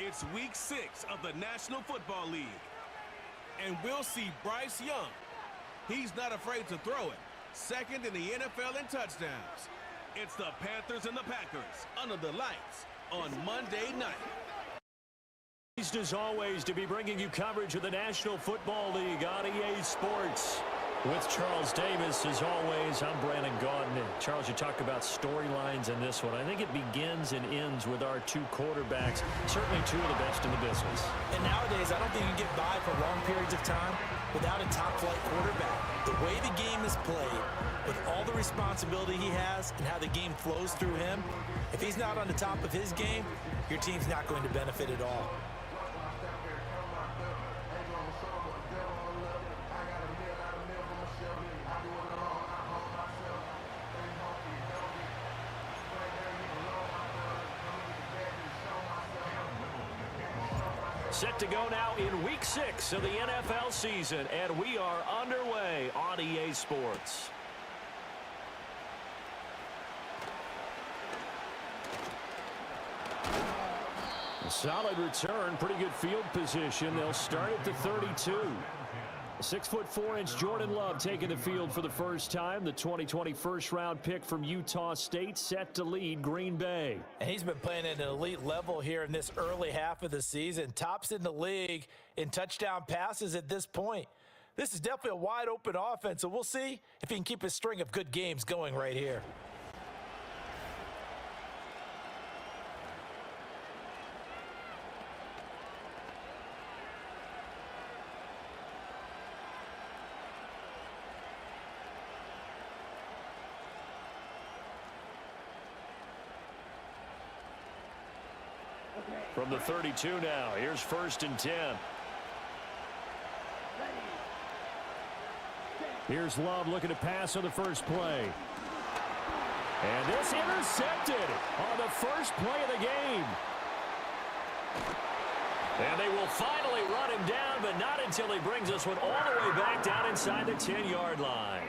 It's Week 6 of the National Football League. And we'll see Bryce Young. He's not afraid to throw it. Second in the NFL in touchdowns. It's the Panthers and the Packers under the lights on Monday night. Pleased as always to be bringing you coverage of the National Football League on EA Sports. With Charles Davis, as always, I'm Brandon Gaudin. Charles, you talk about storylines in this one. I think it begins and ends with our two quarterbacks, certainly two of the best in the business. And nowadays, I don't think you can get by for long periods of time without a top-flight quarterback. The way the game is played, with all the responsibility he has and how the game flows through him, if he's not on the top of his game, your team's not going to benefit at all. Set to go now in Week 6 of the NFL season, and we are underway on EA Sports. A solid return, pretty good field position. They'll start at the 32. 6'4" Jordan Love taking the field for the first time. The 2020 first-round pick from Utah State set to lead Green Bay. And he's been playing at an elite level here in this early half of the season. Tops in the league in touchdown passes at this point. This is definitely a wide-open offense, so we'll see if he can keep his string of good games going right here. From the 32 now, here's 1st and 10. Here's Love looking to pass on the first play. And this intercepted on the first play of the game. And they will finally run him down, but not until he brings this one all the way back down inside the 10-yard line.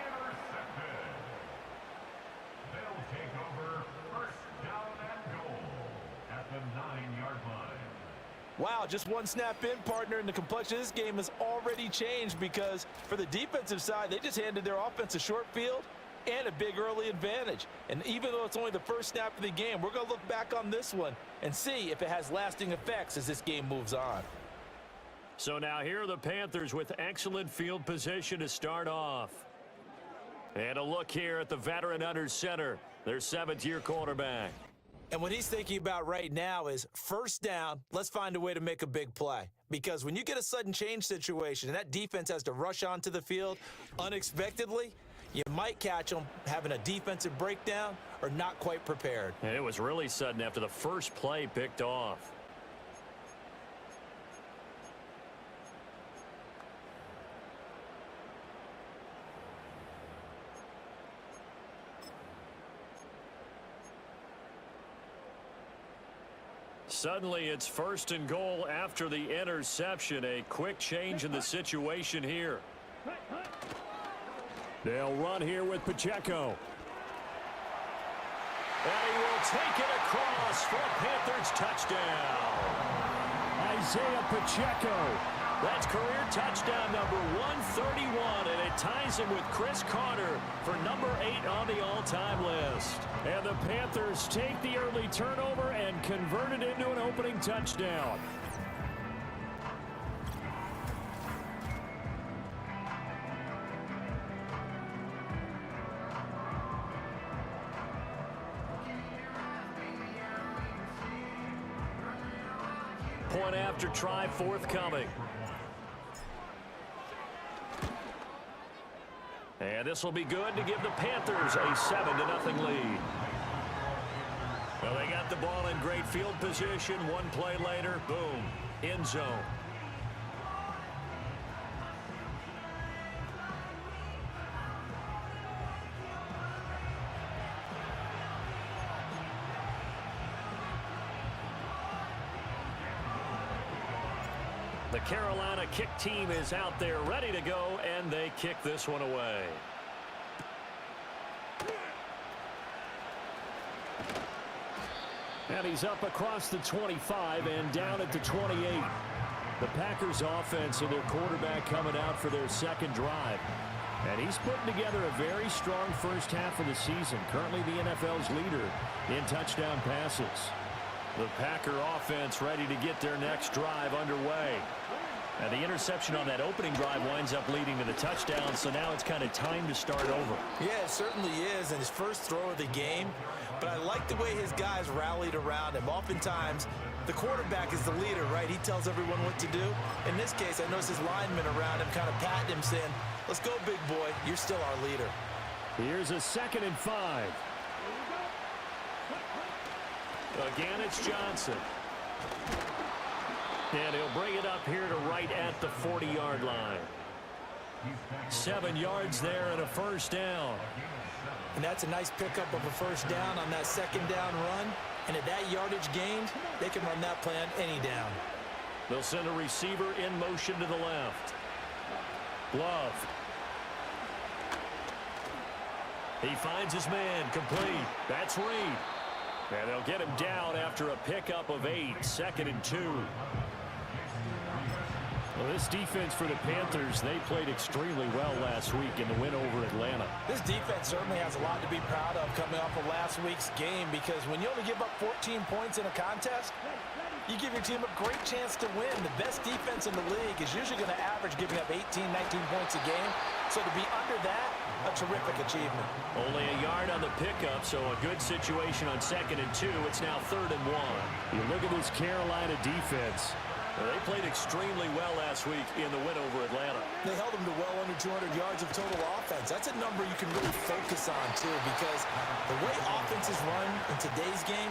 Wow, just one snap in, partner, and the complexion of this game has already changed because for the defensive side, they just handed their offense a short field and a big early advantage. And even though it's only the first snap of the game, we're going to look back on this one and see if it has lasting effects as this game moves on. So now here are the Panthers with excellent field position to start off. And a look here at the veteran under center, their 7th-year quarterback. And what he's thinking about right now is first down, let's find a way to make a big play. Because when you get a sudden change situation and that defense has to rush onto the field unexpectedly, you might catch them having a defensive breakdown or not quite prepared. And it was really sudden after the first play picked off. Suddenly, it's 1st and goal after the interception. A quick change in the situation here. They'll run here with Pacheco. And he will take it across for a Panthers touchdown. Isaiah Pacheco. That's career touchdown number 131, and it ties him with Chris Carter for number 8 on the all-time list. And the Panthers take the early turnover and convert it into an opening touchdown. Point after try forthcoming. And this will be good to give the Panthers a 7-0 lead. Well, they got the ball in great field position. One play later, boom, end zone. The Carolina kick team is out there ready to go, and they kick this one away. And he's up across the 25 and down at the 28. The Packers offense and their quarterback coming out for their second drive. And he's putting together a very strong first half of the season. Currently the NFL's leader in touchdown passes. The Packer offense ready to get their next drive underway. And the interception on that opening drive winds up leading to the touchdown, so now it's kind of time to start over. Yeah, it certainly is, and his first throw of the game. But I like the way his guys rallied around him. Oftentimes, the quarterback is the leader, right? He tells everyone what to do. In this case, I noticed his linemen around him kind of patting him, saying, "Let's go, big boy. You're still our leader." Here's a 2nd and 5. Again, it's Johnson. And he'll bring it up here to right at the 40-yard line. 7 yards there and a first down. And that's a nice pickup of a first down on that second down run. And at that yardage gained, they can run that play on any down. They'll send a receiver in motion to the left. Glove. He finds his man, complete. That's Reed. And they'll get him down after a pickup of 8, 2nd and 2. Well, this defense for the Panthers, they played extremely well last week in the win over Atlanta. This defense certainly has a lot to be proud of coming off of last week's game, because when you only give up 14 points in a contest, you give your team a great chance to win. The best defense in the league is usually going to average giving up 18, 19 points a game. So to be under that, a terrific achievement. Only a yard on the pickup, so a good situation on 2nd and 2. It's now 3rd and 1. You look at this Carolina defense. They played extremely well last week in the win over Atlanta. They held them to well under 200 yards of total offense. That's a number you can really focus on, too, because the way offenses run in today's game,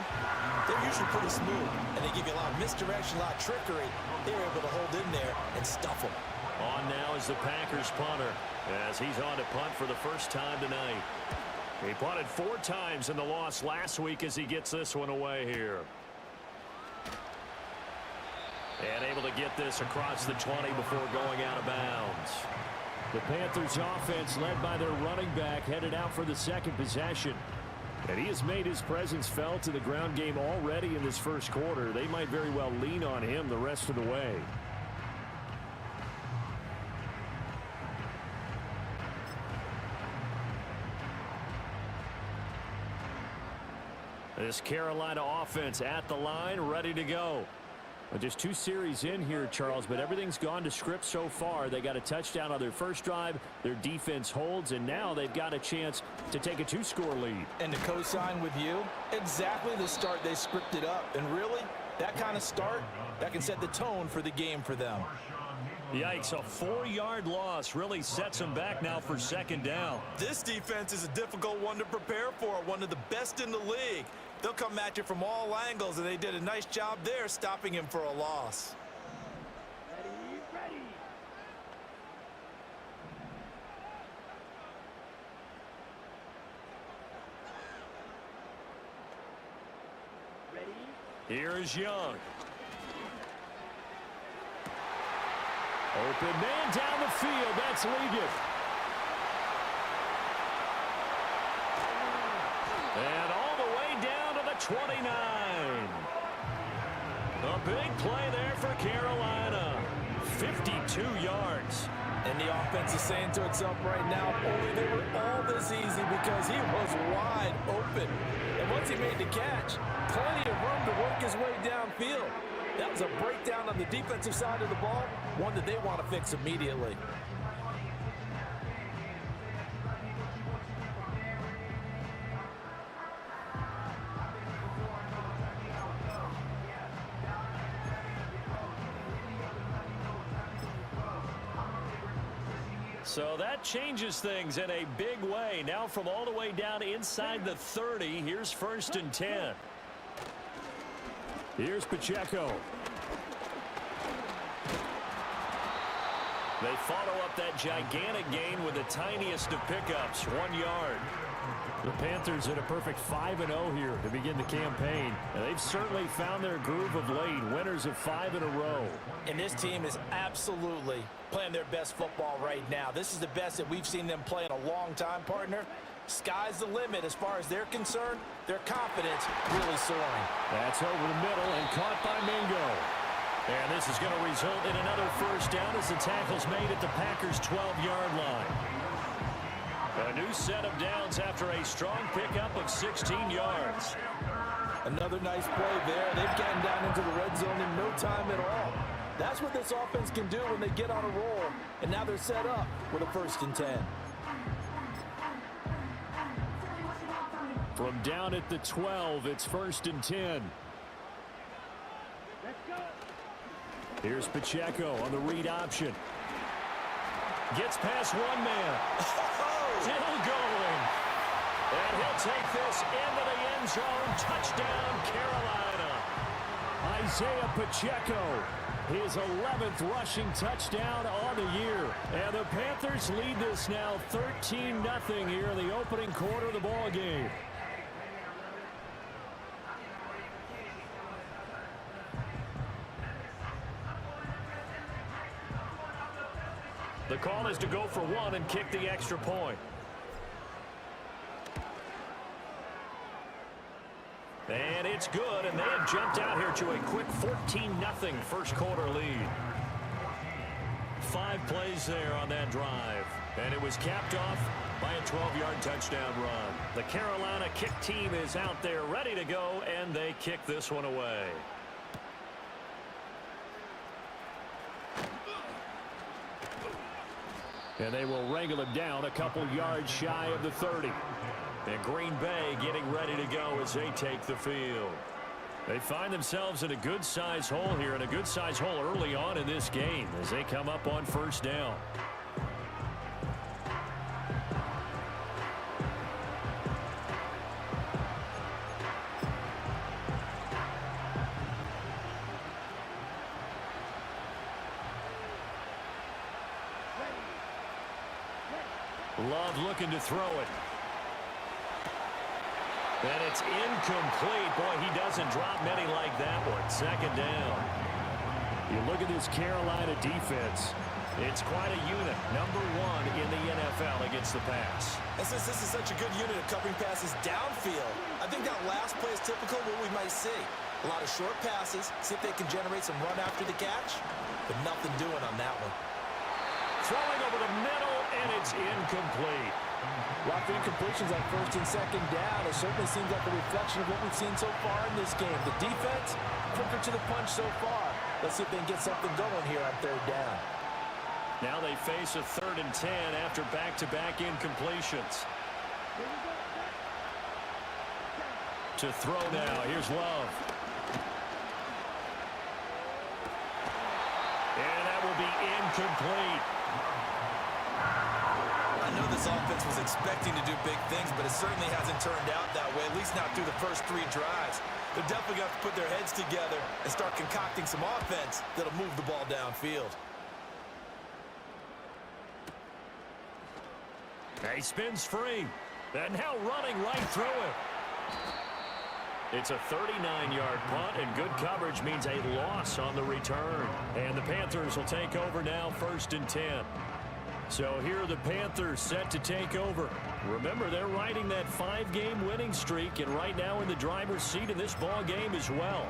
they're usually pretty smooth, and they give you a lot of misdirection, a lot of trickery. They're able to hold in there and stuff them. On now is the Packers punter, as he's on to punt for the first time tonight. He punted 4 times in the loss last week as he gets this one away here. And able to get this across the 20 before going out of bounds. The Panthers offense led by their running back headed out for the second possession. And he has made his presence felt in the ground game already in this first quarter. They might very well lean on him the rest of the way. This Carolina offense at the line, ready to go. Well, just 2 series in here, Charles, but everything's gone to script so far. They got a touchdown on their first drive. Their defense holds, and now they've got a chance to take a 2-score lead. And to co-sign with you, exactly the start they scripted up. And really, that kind of start, that can set the tone for the game for them. Yikes, a 4-yard loss really sets them back now for 2nd down. This defense is a difficult one to prepare for, one of the best in the league. They'll come at you from all angles, and they did a nice job there stopping him for a loss. Here is Young. Open man down the field. That's Ligon. And all the way down to the 29. A big play there for Carolina. 52 yards. And the offense is saying to itself right now, only they were all this easy because he was wide open. And once he made the catch, plenty of room to work his way downfield. That was a breakdown on the defensive side of the ball, one that they want to fix immediately. So that changes things in a big way. Now from all the way down inside the 30, here's 1st and 10. Here's Pacheco. They follow up that gigantic gain with the tiniest of pickups, 1 yard. The Panthers at a perfect 5-0 here to begin the campaign. And they've certainly found their groove of late, winners of 5 in a row. And this team is absolutely playing their best football right now. This is the best that we've seen them play in a long time, partner. Sky's the limit as far as they're concerned. Their confidence really soaring. That's over the middle and caught by Mingo. And this is going to result in another first down as the tackle's made at the Packers' 12-yard line. A new set of downs after a strong pickup of 16 yards. Another nice play there. They've gotten down into the red zone in no time at all. That's what this offense can do when they get on a roll. And now they're set up with a 1st and 10. From down at the 12, it's 1st and 10. Here's Pacheco on the read option. Gets past one man. Still going. And he'll take this into the end zone. Touchdown, Carolina. Isaiah Pacheco, his 11th rushing touchdown on the year. And the Panthers lead this now 13-0 here in the opening quarter of the ball game. The call is to go for one and kick the extra point. And it's good, and they have jumped out here to a quick 14-0 first quarter lead. 5 plays there on that drive, and it was capped off by a 12-yard touchdown run. The Carolina kick team is out there ready to go, and they kick this one away. And they will wrangle him down a couple yards shy of the 30. And Green Bay getting ready to go as they take the field. They find themselves in a good-sized hole here, and a good-sized hole early on in this game as they come up on 1st down. Love looking to throw it. And it's incomplete. Boy, he doesn't drop many like that one. 2nd down. You look at this Carolina defense. It's quite a unit. Number 1 in the NFL against the pass. And since this is such a good unit of covering passes downfield, I think that last play is typical of what we might see. A lot of short passes, see if they can generate some run after the catch, but nothing doing on that one. Throwing over the middle, and it's incomplete. Rough incompletions on 1st and 2nd down. It certainly seems like a reflection of what we've seen so far in this game. The defense, quicker to the punch so far. Let's see if they can get something going here on 3rd down. Now they face a 3rd and 10 after back-to-back incompletions. To throw now, here's Love. And that will be incomplete. I know this offense was expecting to do big things, but it certainly hasn't turned out that way, at least not through the first 3 drives. They're definitely going to have to put their heads together and start concocting some offense that'll move the ball downfield. He spins free. And now running right through it. It's a 39-yard punt, and good coverage means a loss on the return. And the Panthers will take over now, 1st and 10. So here are the Panthers set to take over. Remember, they're riding that 5-game winning streak, and right now in the driver's seat in this ball game as well.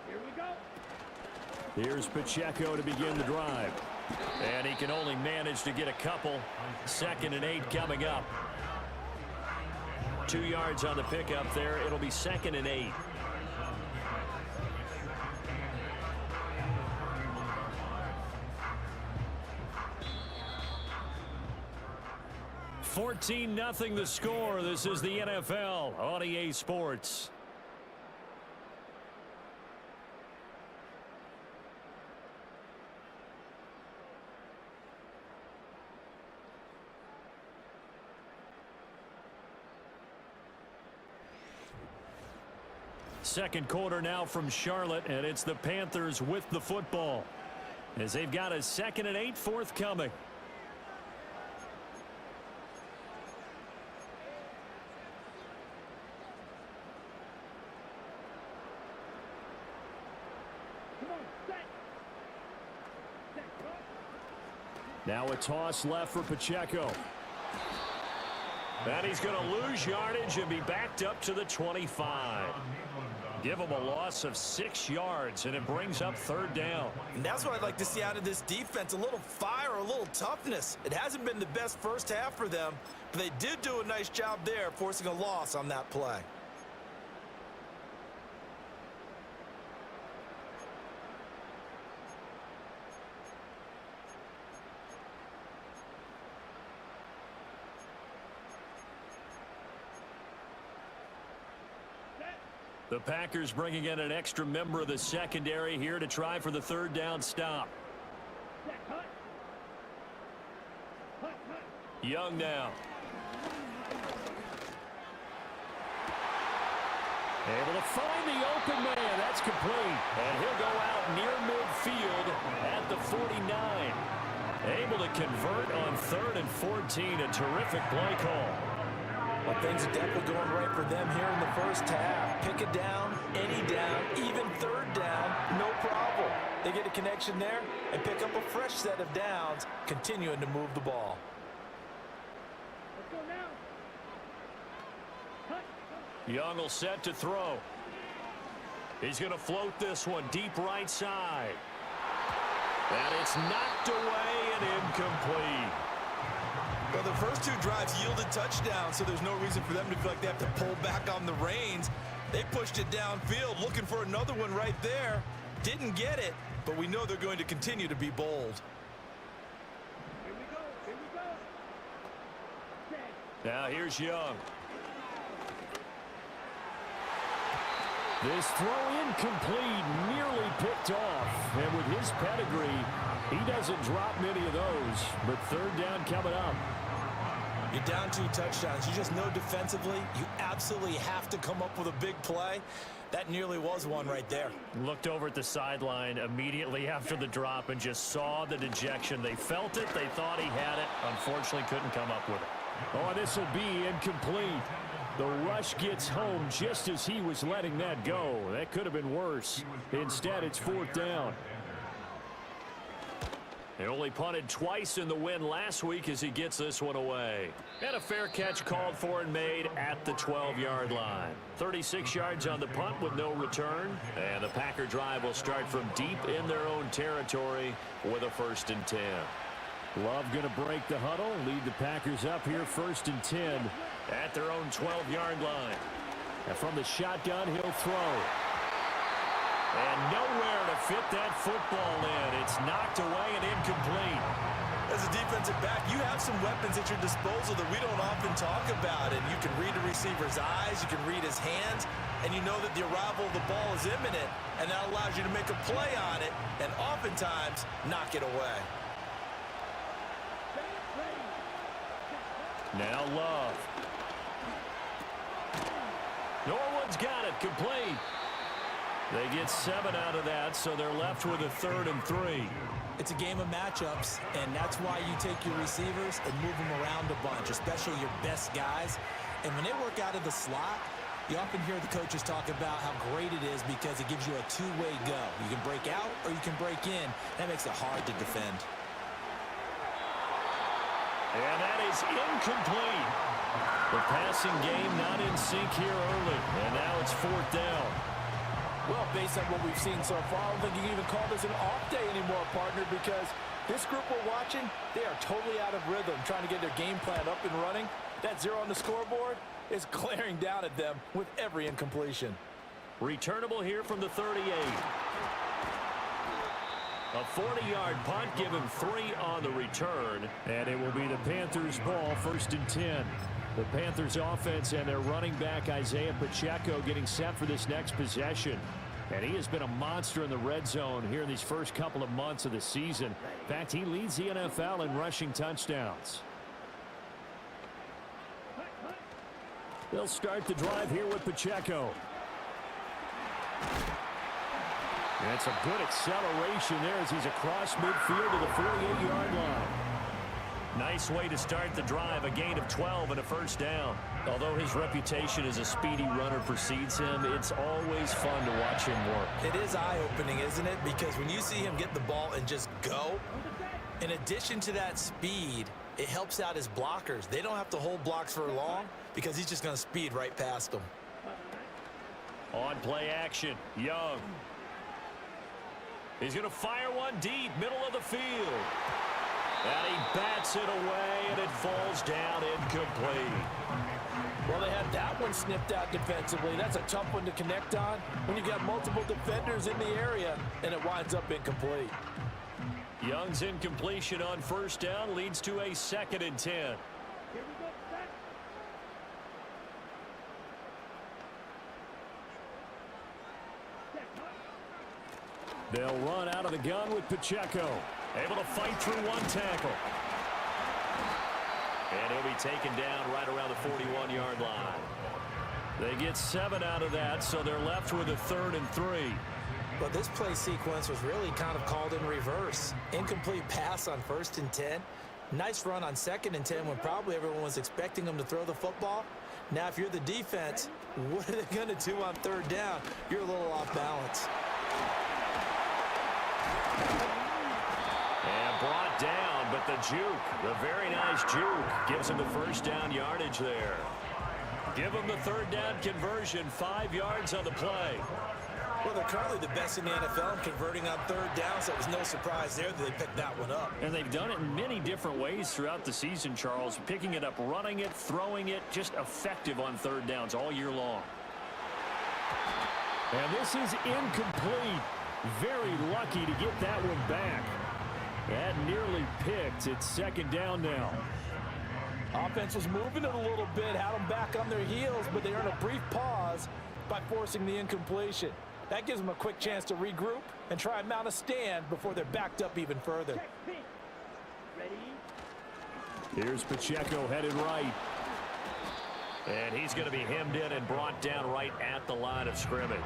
Here we go. Here's Pacheco to begin the drive. And he can only manage to get a couple. 2nd and 8 coming up. 2 yards on the pickup there. It'll be 2nd and 8. $14-0 the score. This is the NFL on EA Sports. Second quarter now from Charlotte, and it's the Panthers with the football as they've got a 2nd and 8 forthcoming. Now a toss left for Pacheco. And he's going to lose yardage and be backed up to the 25. Give him a loss of 6 yards, and it brings up 3rd down. And that's what I'd like to see out of this defense, a little fire, a little toughness. It hasn't been the best first half for them, but they did do a nice job there, forcing a loss on that play. The Packers bringing in an extra member of the secondary here to try for the 3rd down stop. Young now. Able to find the open man. That's complete. And he'll go out near midfield at the 49. Able to convert on 3rd and 14. A terrific play call. Well, things are definitely going right for them here in the first half. Pick a down, any down, even 3rd down, no problem. They get a connection there and pick up a fresh set of downs, continuing to move the ball. Young will set to throw. He's going to float this one deep right side. And it's knocked away and incomplete. Well, the first 2 drives yielded touchdowns, so there's no reason for them to feel like they have to pull back on the reins. They pushed it downfield, looking for another one right there. Didn't get it, but we know they're going to continue to be bold. Here we go. Now here's Young. This throw incomplete, nearly picked off. And with his pedigree, he doesn't drop many of those. But 3rd down coming up. You're down 2 touchdowns. You just know defensively you absolutely have to come up with a big play. That nearly was one right there. Looked over at the sideline immediately after the drop and just saw the dejection. They felt it. They thought he had it. Unfortunately, couldn't come up with it. Oh, this will be incomplete. The rush gets home just as he was letting that go. That could have been worse. Instead, it's 4th down. He only punted twice in the win last week as he gets this one away. And a fair catch called for and made at the 12-yard line. 36 yards on the punt with no return. And the Packer drive will start from deep in their own territory with a 1st and 10. Love going to break the huddle, lead the Packers up here 1st and 10 at their own 12-yard line. And from the shotgun, he'll throw. And nowhere to fit that football in. It's knocked away and incomplete. As a defensive back, you have some weapons at your disposal that we don't often talk about. And you can read the receiver's eyes, you can read his hands, and you know that the arrival of the ball is imminent, and that allows you to make a play on it and oftentimes knock it away. Now Love. Norwood's got it, complete. They get 7 out of that, so they're left with a 3rd and 3. It's a game of matchups, and that's why you take your receivers and move them around a bunch, especially your best guys. And when they work out of the slot, you often hear the coaches talk about how great it is because it gives you a 2-way go. You can break out or you can break in. That makes it hard to defend. And that is incomplete. The passing game not in sync here early, and now it's 4th down. Well, based on what we've seen so far, I don't think you can even call this an off day anymore, partner, because this group we're watching, they are totally out of rhythm, trying to get their game plan up and running. That 0 on the scoreboard is glaring down at them with every incompletion. Returnable here from the 38. A 40-yard punt, give him 3 on the return, and it will be the Panthers' ball, 1st and 10. The Panthers offense and their running back Isaiah Pacheco getting set for this next possession. And he has been a monster in the red zone here in these first couple of months of the season. In fact, he leads the NFL in rushing touchdowns. They'll start the drive here with Pacheco. That's a good acceleration there as he's across midfield to the 48-yard line. Nice way to start the drive, a gain of 12 and a 1st down. Although his reputation as a speedy runner precedes him, it's always fun to watch him work. It is eye-opening, isn't it? Because when you see him get the ball and just go, In addition to that speed, it helps out his blockers. They don't have to hold blocks for long because he's just going to speed right past them. On play action, Young. He's going to fire one deep, middle of the field. And he bats it away, and it falls down incomplete. Well, they had that one snipped out defensively. That's a tough one to connect on when you got multiple defenders in the area, and it winds up incomplete. Young's incompletion on first down leads to a 2nd and 10. Here we go, set. They'll run out of the gun with Pacheco. Able to fight through one tackle. And he'll be taken down right around the 41-yard line. They get 7 out of that, so they're left with a 3rd and 3. But this play sequence was really kind of called in reverse. Incomplete pass on 1st and 10. Nice run on 2nd and 10 when probably everyone was expecting them to throw the football. Now, if you're the defense, what are they going to do on 3rd down? You're a little off balance. And brought down, but the juke, the very nice juke, gives him the first down yardage there. Give him the 3rd down conversion, 5 yards on the play. Well, they're currently the best in the NFL in converting on 3rd down, so it was no surprise there that they picked that one up. And they've done it in many different ways throughout the season, Charles. Picking it up, running it, throwing it, just effective on 3rd downs all year long. And this is incomplete. Very lucky to get that one back. That nearly picked. It's 2nd down now. Offense was moving it a little bit, had them back on their heels, but they earned a brief pause by forcing the incompletion. That gives them a quick chance to regroup and try and mount a stand before they're backed up even further. Ready? Here's Pacheco headed right. And he's going to be hemmed in and brought down right at the line of scrimmage.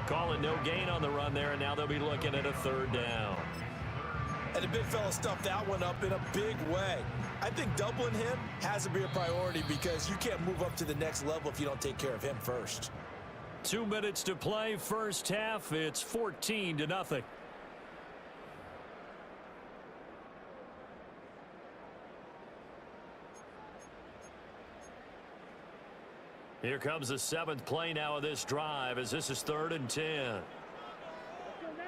Calling no gain on the run there, and now they'll be looking at a 3rd down. And the big fella stuffed that one up in a big way. I think doubling him has to be a priority because you can't move up to the next level if you don't take care of him first. 2 minutes to play, first half. It's 14-0. Here comes the 7th play now of this drive as this is 3rd and 10. Let's go now.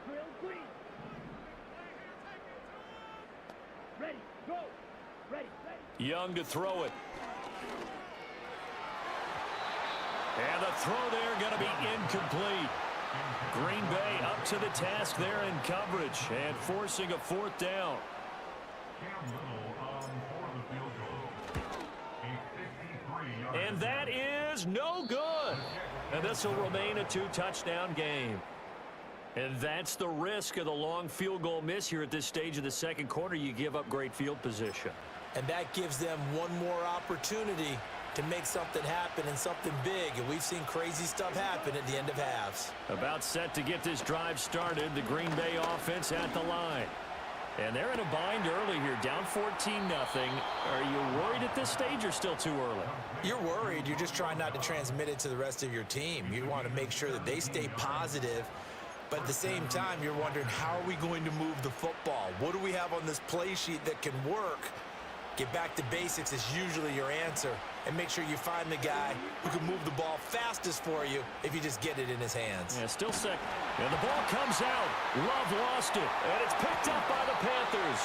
Drill clean. Ready, go. Ready, ready. Young to throw it. And the throw there going to be incomplete. Green Bay up to the task there in coverage and forcing a 4th down. And that is no good. And this will remain a 2-touchdown game. And that's the risk of the long field goal miss here at this stage of the 2nd quarter. You give up great field position. And that gives them one more opportunity to make something happen and something big. And we've seen crazy stuff happen at the end of halves. About set to get this drive started. The Green Bay offense at the line. And they're in a bind early here, down 14-0. Are you worried at this stage or still too early? You're worried. You're just trying not to transmit it to the rest of your team. You want to make sure that they stay positive. But at the same time, you're wondering, how are we going to move the football? What do we have on this play sheet that can work? Get back to basics is usually your answer. And make sure you find the guy who can move the ball fastest for you if you just get it in his hands. Yeah, still second. And the ball comes out. Love lost it. And it's picked up by the Panthers.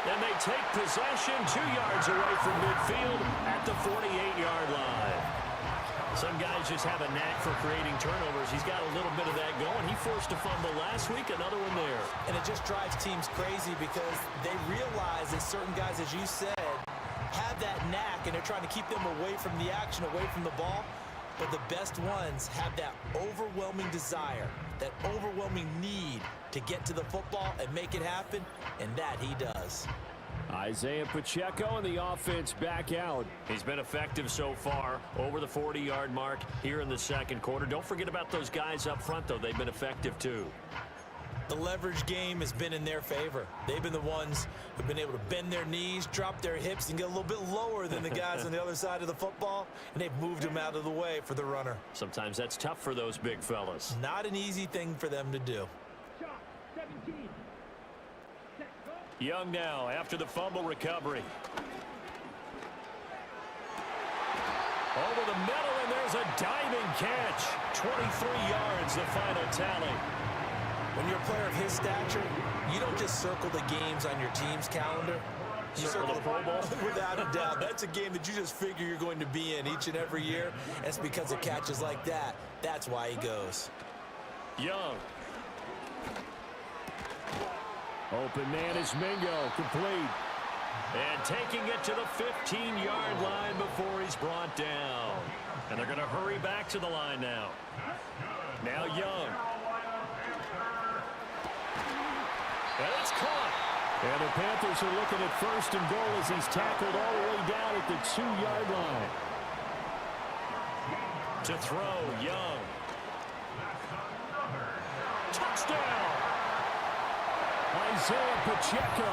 And they take possession 2 yards away from midfield at the 48-yard line. Some guys just have a knack for creating turnovers. He's got a little bit of that going. He forced a fumble last week, another one there. And it just drives teams crazy because they realize that certain guys, as you said, have that knack, and they're trying to keep them away from the action, away from the ball. But the best ones have that overwhelming desire, that overwhelming need to get to the football and make it happen, and that he does. Isaiah Pacheco and the offense back out. He's been effective so far, over the 40-yard mark here in the 2nd quarter. Don't forget about those guys up front, though. They've been effective, too. The leverage game has been in their favor. They've been the ones who've been able to bend their knees, drop their hips, and get a little bit lower than the guys on the other side of the football, and they've moved them out of the way for the runner. Sometimes that's tough for those big fellas. Not an easy thing for them to do. Shot, 17. Young now after the fumble recovery. Over the middle, and there's a diving catch. 23 yards, the final tally. When you're a player of his stature, you don't just circle the games on your team's calendar. You circle the Pro Bowl. Without a doubt. That's a game that you just figure you're going to be in each and every year. And it's because of catches like that. That's why he goes. Young. Open man is Mingo, complete. And taking it to the 15-yard line before he's brought down. And they're going to hurry back to the line now. Now Young. And it's caught. And the Panthers are looking at first and goal as he's tackled all the way down at the 2-yard line. To throw, Young. Touchdown! Isaiah Pacheco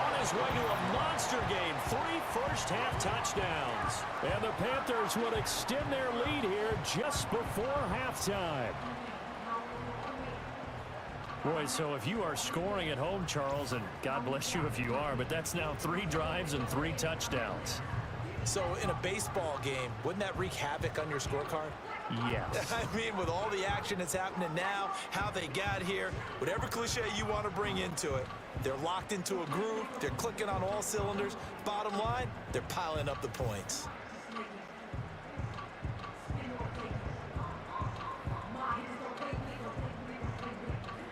on his way to a monster game. 3 first-half touchdowns. And the Panthers will extend their lead here just before halftime. Boy, so if you are scoring at home, Charles, and God bless you if you are, but that's now 3 drives and 3 touchdowns. So in a baseball game, wouldn't that wreak havoc on your scorecard? Yes. I mean, with all the action that's happening now, how they got here, whatever cliche you want to bring into it, they're locked into a groove, they're clicking on all cylinders. Bottom line, they're piling up the points.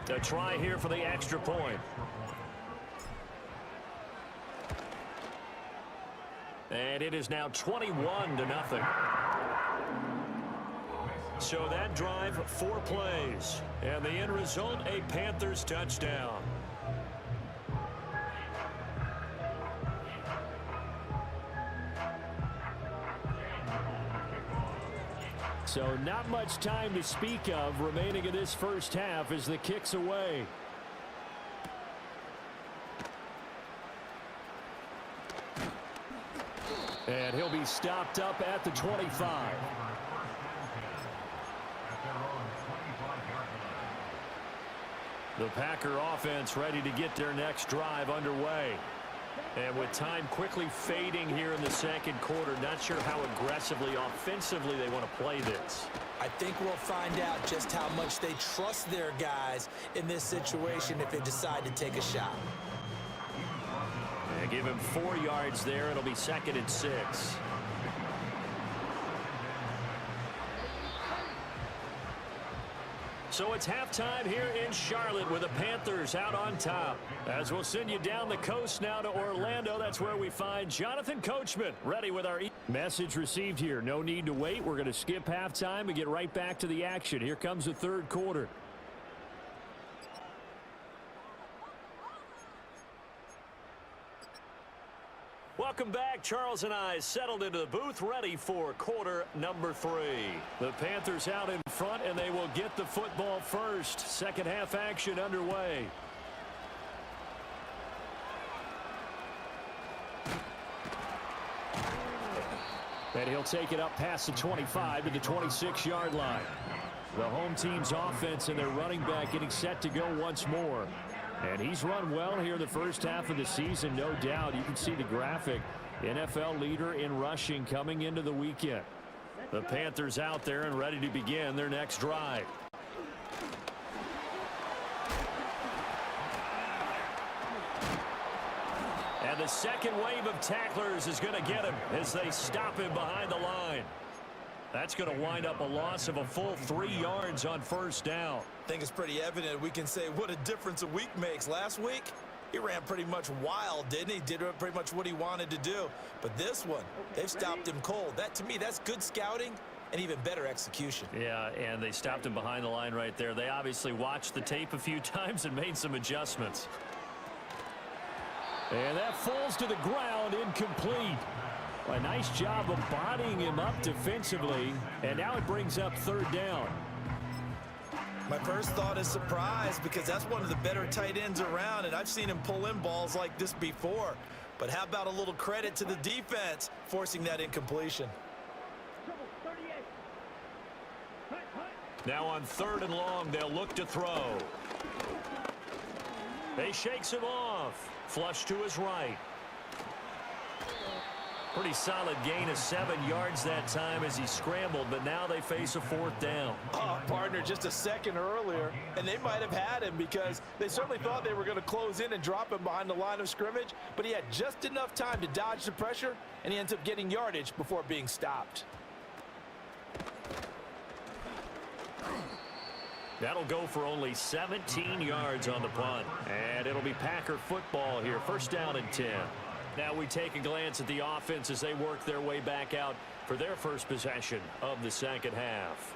A try here for the extra point. And it is now 21-0. So that drive, 4 plays. And the end result, a Panthers touchdown. So not much time to speak of remaining in this first half as the kick's away. And he'll be stopped up at the 25. The Packer offense ready to get their next drive underway. And with time quickly fading here in the second quarter, not sure how aggressively, offensively they want to play this. I think we'll find out just how much they trust their guys in this situation if they decide to take a shot. And give him 4 yards there. It'll be 2nd and 6. So it's halftime here in Charlotte with the Panthers out on top. As we'll send you down the coast now to Orlando, that's where we find Jonathan Coachman ready with our message received here. No need to wait. We're going to skip halftime and get right back to the action. Here comes the third quarter. Welcome back. Charles and I settled into the booth ready for quarter number 3. The Panthers out in front, and they will get the football first. Second half action underway. And he'll take it up past the 25 to the 26-yard line. The home team's offense and their running back getting set to go once more. And he's run well here the first half of the season, no doubt. You can see the graphic. NFL leader in rushing coming into the weekend. The Panthers out there and ready to begin their next drive. And the second wave of tacklers is going to get him as they stop him behind the line. That's going to wind up a loss of a full 3 yards on first down. I think it's pretty evident we can say what a difference a week makes. Last week, he ran pretty much wild, didn't he? Did pretty much what he wanted to do. But this one, they've stopped him cold. That, to me, that's good scouting and even better execution. Yeah, and they stopped him behind the line right there. They obviously watched the tape a few times and made some adjustments. And that falls to the ground, incomplete. A nice job of bodying him up defensively, and now it brings up third down. My first thought is surprise because that's one of the better tight ends around, and I've seen him pull in balls like this before. But how about a little credit to the defense forcing that incompletion? Now on 3rd and long, they'll look to throw. He shakes him off. Flush to his right. Pretty solid gain of 7 yards that time as he scrambled, but now they face a 4th down. Oh, partner, just a second earlier, and they might have had him because they certainly thought they were going to close in and drop him behind the line of scrimmage, but he had just enough time to dodge the pressure, and he ends up getting yardage before being stopped. That'll go for only 17 yards on the punt, and it'll be Packer football here, 1st down and 10. Now we take a glance at the offense as they work their way back out for their first possession of the second half.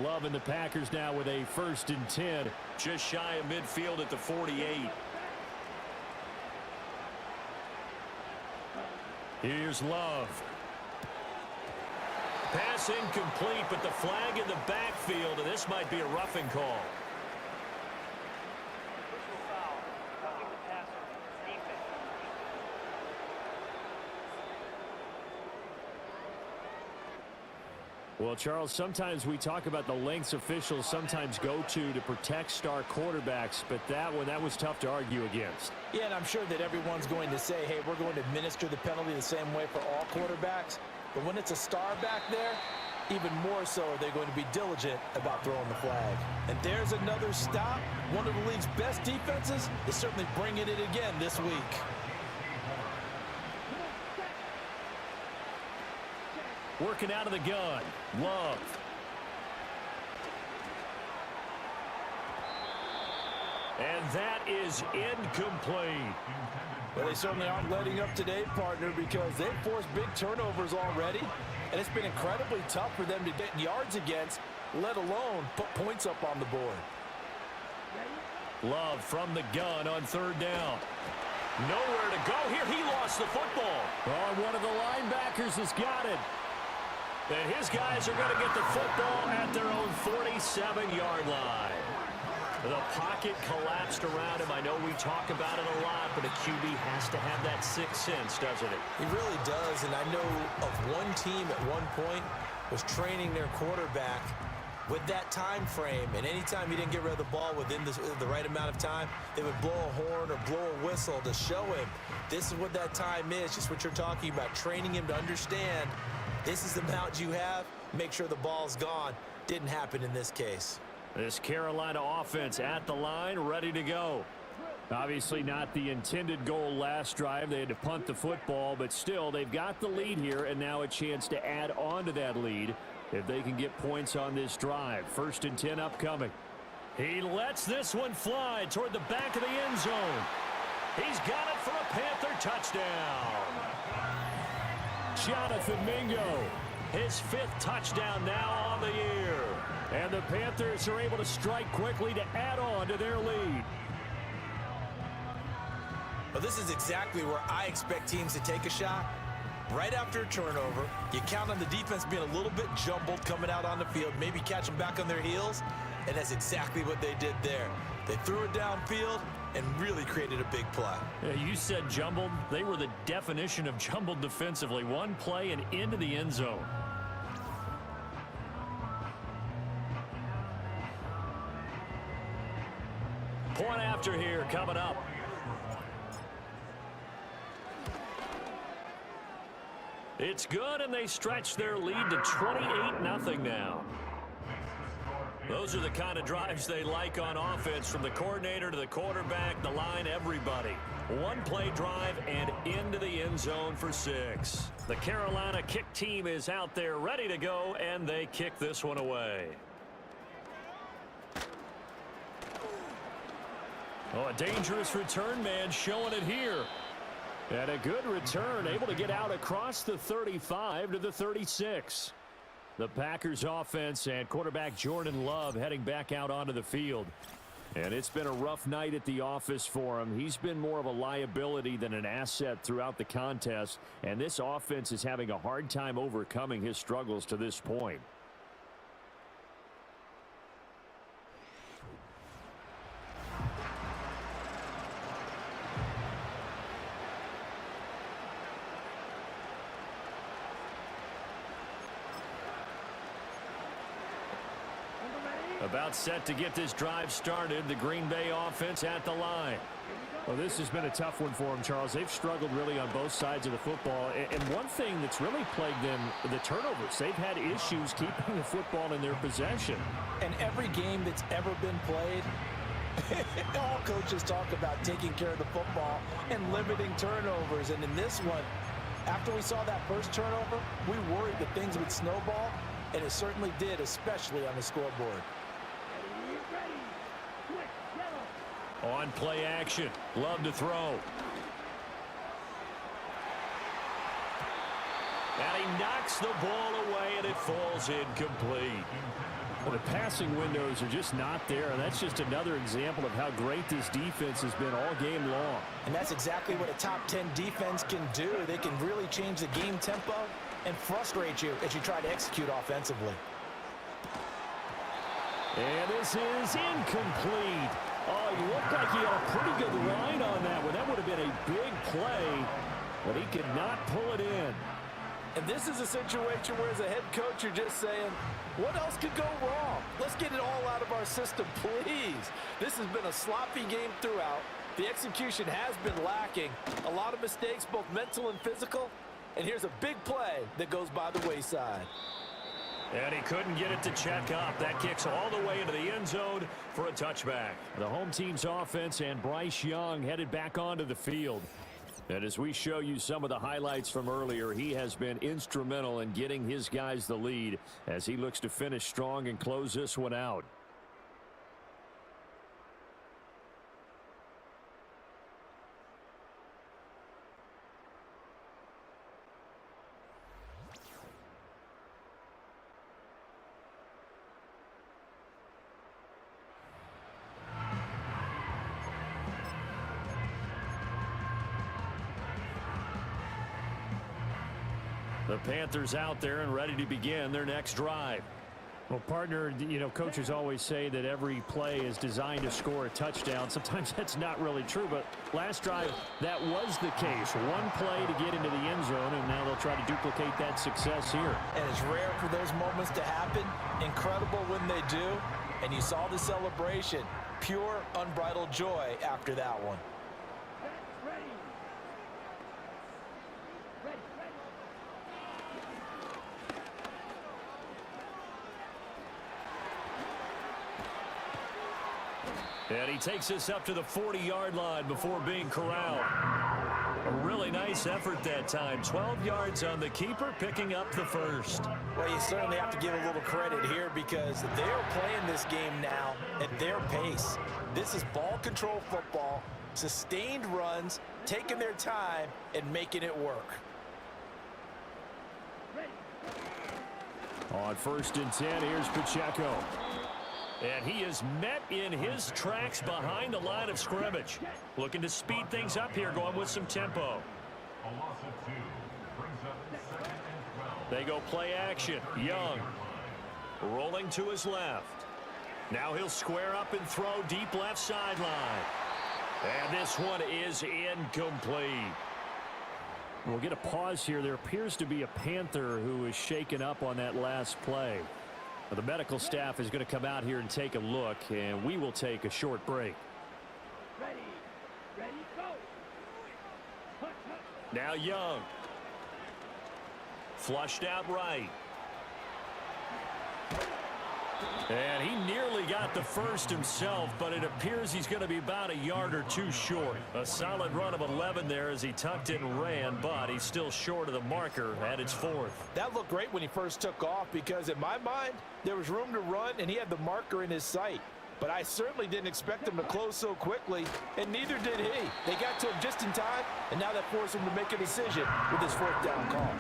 Loving the Packers now with a 1st and 10. Just shy of midfield at the 48. Here's Love. Pass incomplete, but the flag in the backfield, and this might be a roughing call. Well, Charles, sometimes we talk about the lengths officials sometimes go to protect star quarterbacks, but that was tough to argue against. Yeah, and I'm sure that everyone's going to say, hey, we're going to administer the penalty the same way for all quarterbacks. But when it's a star back there, even more so are they going to be diligent about throwing the flag. And there's another stop. One of the league's best defenses is certainly bringing it again this week. Working out of the gun. Love. And that is incomplete. Well, they certainly aren't letting up today, partner, because they've forced big turnovers already, and it's been incredibly tough for them to get yards against, let alone put points up on the board. Love from the gun on 3rd down. Nowhere to go here. He lost the football. Oh, one of the linebackers has got it. And his guys are going to get the football at their own 47-yard line. The pocket collapsed around him. I know we talk about it a lot, but a QB has to have that 6th sense, doesn't it? He really does, and I know of one team at one point was training their quarterback with that time frame, and anytime he didn't get rid of the ball within the right amount of time, they would blow a horn or blow a whistle to show him this is what that time is, just what you're talking about, training him to understand this is the amount you have, make sure the ball's gone. Didn't happen in this case. This Carolina offense at the line, ready to go. Obviously not the intended goal last drive. They had to punt the football, but still they've got the lead here, and now a chance to add on to that lead if they can get points on this drive. 1st and 10 upcoming. He lets this one fly toward the back of the end zone. He's got it for a Panther touchdown. Jonathan Mingo, his 5th touchdown now on the year. And the Panthers are able to strike quickly to add on to their lead. Well, this is exactly where I expect teams to take a shot. Right after a turnover, you count on the defense being a little bit jumbled coming out on the field, maybe catch them back on their heels, and that's exactly what they did there. They threw it downfield and really created a big play. Yeah, you said jumbled. They were the definition of jumbled defensively. One play and into the end zone. Point after here coming up. It's good, and they stretch their lead to 28-0 now. Those are the kind of drives they like on offense, from the coordinator to the quarterback, the line, everybody. One-play drive and into the end zone for 6. The Carolina kick team is out there ready to go, and they kick this one away. Oh, a dangerous return man showing it here. And a good return, able to get out across the 35 to the 36. The Packers offense and quarterback Jordan Love heading back out onto the field. And it's been a rough night at the office for him. He's been more of a liability than an asset throughout the contest. And this offense is having a hard time overcoming his struggles to this point. About set to get this drive started. The Green Bay offense at the line. Well, this has been a tough one for them, Charles. They've struggled really on both sides of the football. And one thing that's really plagued them, the turnovers. They've had issues keeping the football in their possession. And every game that's ever been played, all coaches talk about taking care of the football and limiting turnovers. And in this one, after we saw that first turnover, we worried that things would snowball, and it certainly did, especially on the scoreboard. On play action. Love to throw. And he knocks the ball away, and it falls incomplete. Well, the passing windows are just not there, and that's just another example of how great this defense has been all game long. And that's exactly what a top 10 defense can do. They can really change the game tempo and frustrate you as you try to execute offensively. And this is incomplete. Oh, he looked like he had a pretty good line on that one. That would have been a big play, but he could not pull it in. And this is a situation where, as a head coach, you're just saying, what else could go wrong? Let's get it all out of our system, please. This has been a sloppy game throughout. The execution has been lacking. A lot of mistakes, both mental and physical. And here's a big play that goes by the wayside. And he couldn't get it to check up. That kicks all the way into the end zone for a touchback. The home team's offense and Bryce Young headed back onto the field. And as we show you some of the highlights from earlier, he has been instrumental in getting his guys the lead as he looks to finish strong and close this one out. The Panthers out there and ready to begin their next drive. Well, partner, you know, coaches always say that every play is designed to score a touchdown. Sometimes that's not really true, but last drive, that was the case. One play to get into the end zone, and now they'll try to duplicate that success here. And it's rare for those moments to happen. Incredible when they do. And you saw the celebration. Pure, unbridled joy after that one. And he takes us up to the 40-yard line before being corralled. A really nice effort that time. 12 yards on the keeper, picking up the first. Well, you certainly have to give a little credit here because they're playing this game now at their pace. This is ball control football, sustained runs, taking their time, and making it work. On 1st and 10, here's Pacheco. And he is met in his tracks behind the line of scrimmage. Looking to speed things up here, going with some tempo. They go play action. Young rolling to his left. Now he'll square up and throw deep left sideline. And this one is incomplete. We'll get a pause here. There appears to be a Panther who is shaken up on that last play. The medical staff is going to come out here and take a look, and we will take a short break. Ready, go. Now Young. Flushed out right. And he nearly got the first himself, but it appears he's going to be about a yard or two short. A solid run of 11 there as he tucked it and ran, but he's still short of the marker at its 4th. That looked great when he first took off because in my mind, there was room to run and he had the marker in his sight. But I certainly didn't expect him to close so quickly, and neither did he. They got to him just in time, and now that forced him to make a decision with his 4th down call.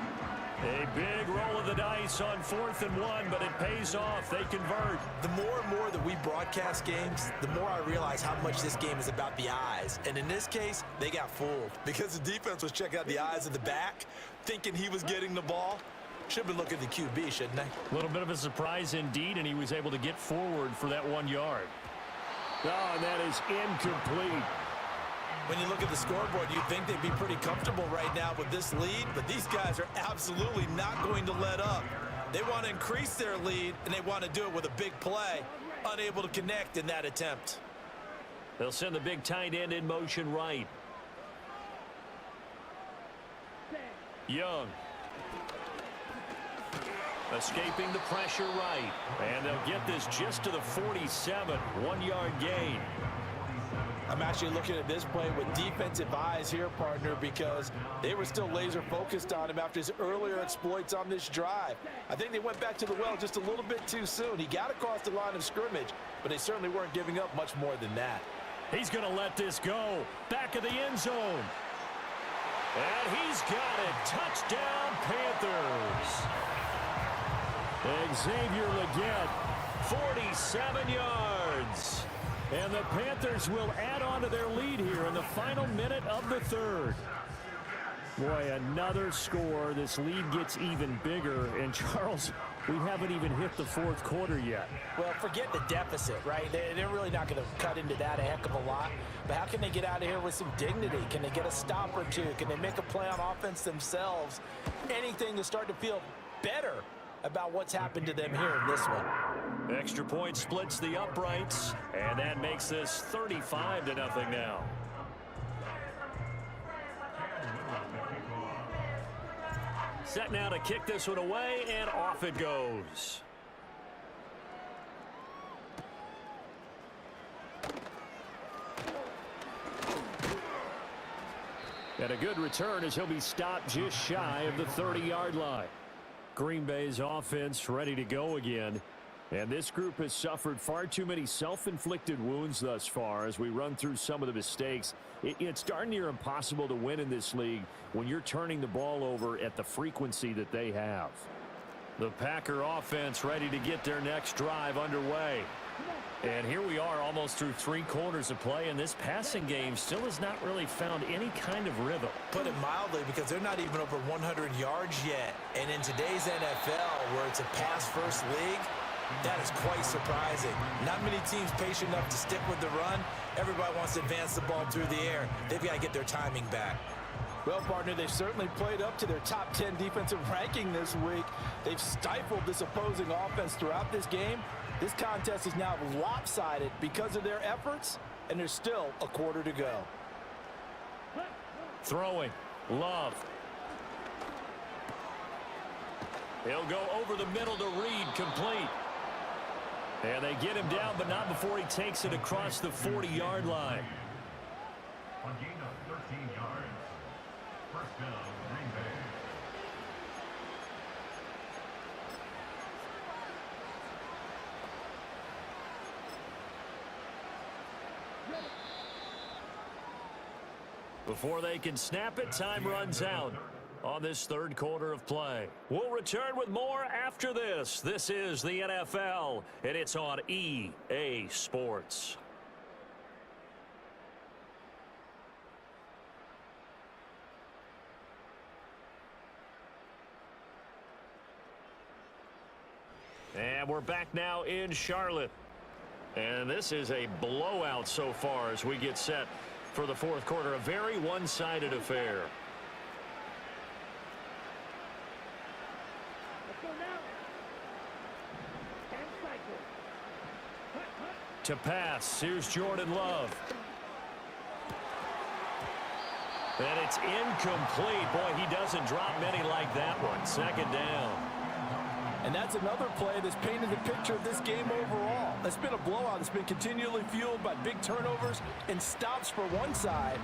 A big roll of the dice on 4th and 1, but it pays off. They convert. The more and more that we broadcast games, the more I realize how much this game is about the eyes. And in this case, they got fooled because the defense was checking out the eyes of the back, thinking he was getting the ball. Should have been looking at the QB, shouldn't they? A little bit of a surprise indeed, and he was able to get forward for that 1 yard. Oh, and that is incomplete. When you look at the scoreboard, you'd think they'd be pretty comfortable right now with this lead, but these guys are absolutely not going to let up. They want to increase their lead, and they want to do it with a big play. unable to connect in that attempt. They'll send the big tight end in motion right. Young. Escaping the pressure right. And they'll get this just to the 47. 1-yard gain. I'm actually looking at this play with defensive eyes here, partner, because they were still laser focused on him after his earlier exploits on this drive. I think they went back to the well just a little bit too soon. He got across the line of scrimmage, but they certainly weren't giving up much more than that. He's going to let this go. Back of the end zone. And he's got it. Touchdown, Panthers. Xavier Legette, 47 yards. And the Panthers will add on to their lead here in the final minute of the third. Boy, another score. This lead gets even bigger. And, Charles, we haven't even hit the fourth quarter yet. Well, forget the deficit, right? They're really not going to cut into that a heck of a lot. But how can they get out of here with some dignity? Can they get a stop or two? Can they make a play on offense themselves? Anything to start to feel better about what's happened to them here in this one. Extra point splits the uprights, and that makes this 35-0 now. Set now to kick this one away, and off it goes. And a good return as he'll be stopped just shy of the 30-yard line. Green Bay's offense ready to go again. And this group has suffered far too many self-inflicted wounds thus far as we run through some of the mistakes. It's darn near impossible to win in this league when you're turning the ball over at the frequency that they have. The Packer offense ready to get their next drive underway. And here we are almost through 3 quarters of play, and this passing game still has not really found any kind of rhythm. Put it mildly, because they're not even over 100 yards yet. And in today's NFL, where it's a pass-first league, that is quite surprising. Not many teams patient enough to stick with the run. Everybody wants to advance the ball through the air. They've got to get their timing back. Well, partner, they've certainly played up to their top 10 defensive ranking this week. They've stifled this opposing offense throughout this game. This contest is now lopsided because of their efforts, and there's still a quarter to go. Throwing. Love. He'll go over the middle to Reed, complete. And they get him down, but not before he takes it across the 40-yard line. On gain of 13 yards, first down, Green Bay. Before they can snap it, time runs out on this third quarter of play. We'll return with more after this. This is the NFL, and it's on EA Sports. And we're back now in Charlotte. And this is a blowout so far as we get set for the fourth quarter. A very one-sided affair. To pass, here's Jordan Love. And it's incomplete. Boy, he doesn't drop many like that one. Second down. And that's another play that's painted the picture of this game overall. It's been a blowout. It's been continually fueled by big turnovers and stops for one side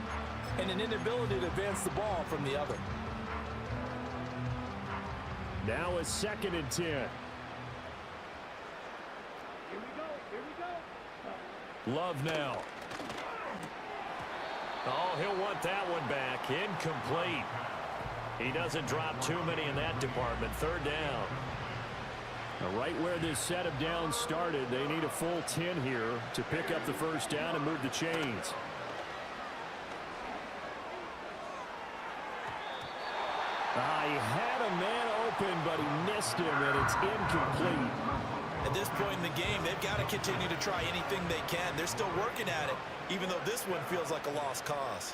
and an inability to advance the ball from the other. Now a 2nd and 10. Here we go. Love now. Oh, he'll want that one back. Incomplete. He doesn't drop too many in that department. Third down. Now, right where this set of downs started, they need a full 10 here to pick up the first down and move the chains. He had a man open, but he missed him, and it's incomplete. At this point in the game, they've got to continue to try anything they can. They're still working at it, even though this one feels like a lost cause.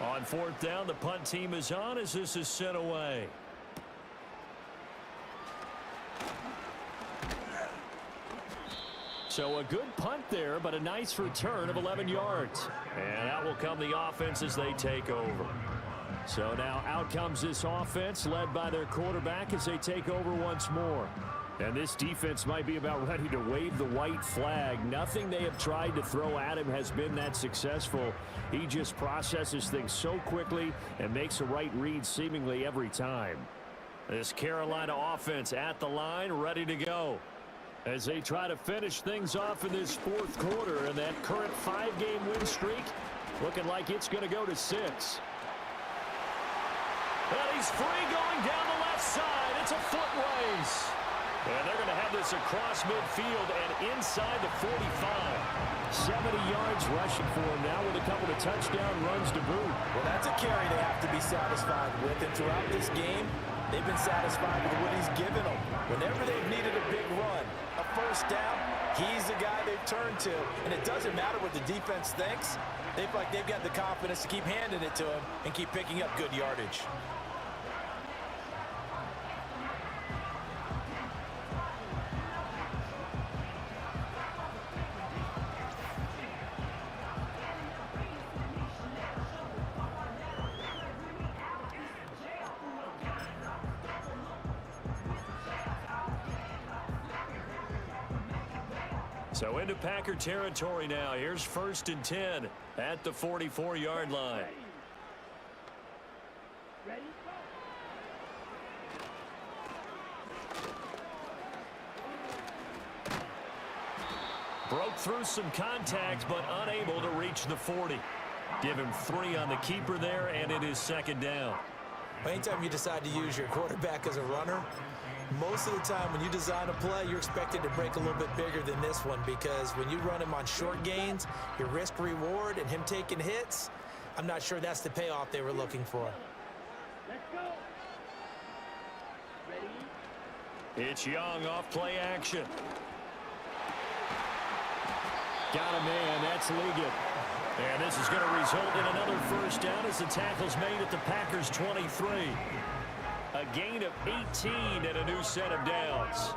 On fourth down, the punt team is on as this is sent away. So a good punt there, but a nice return of 11 yards. And out will come the offense as they take over. So now out comes this offense led by their quarterback as they take over once more. And this defense might be about ready to wave the white flag. Nothing they have tried to throw at him has been that successful. He just processes things so quickly and makes a right read seemingly every time. This Carolina offense at the line, ready to go as they try to finish things off in this fourth quarter. And that current 5-game win streak looking like it's going to go to 6. And he's free going down the left side. It's a foot race. And they're going to have this across midfield and inside the 45. 70 yards rushing for him now with a couple of touchdown runs to boot. Well, that's a carry they have to be satisfied with. And throughout this game, they've been satisfied with what he's given them. Whenever they've needed a big run, a first down, he's the guy they've turned to. And it doesn't matter what the defense thinks. They've got the confidence to keep handing it to him and keep picking up good yardage. So into Packer territory now. Here's 1st and 10 at the 44-yard line. Ready? Broke through some contacts, but unable to reach the 40. Give him 3 on the keeper there, and it is 2nd down. Anytime you decide to use your quarterback as a runner, most of the time when you design a play, you're expected to break a little bit bigger than this one, because when you run him on short gains, your risk reward and him taking hits, I'm not sure that's the payoff they were looking for. Let's go. Ready? It's Young off play action. Got a man. That's Liggett. And this is going to result in another first down as the tackle's made at the Packers' 23. A gain of 18 and a new set of downs.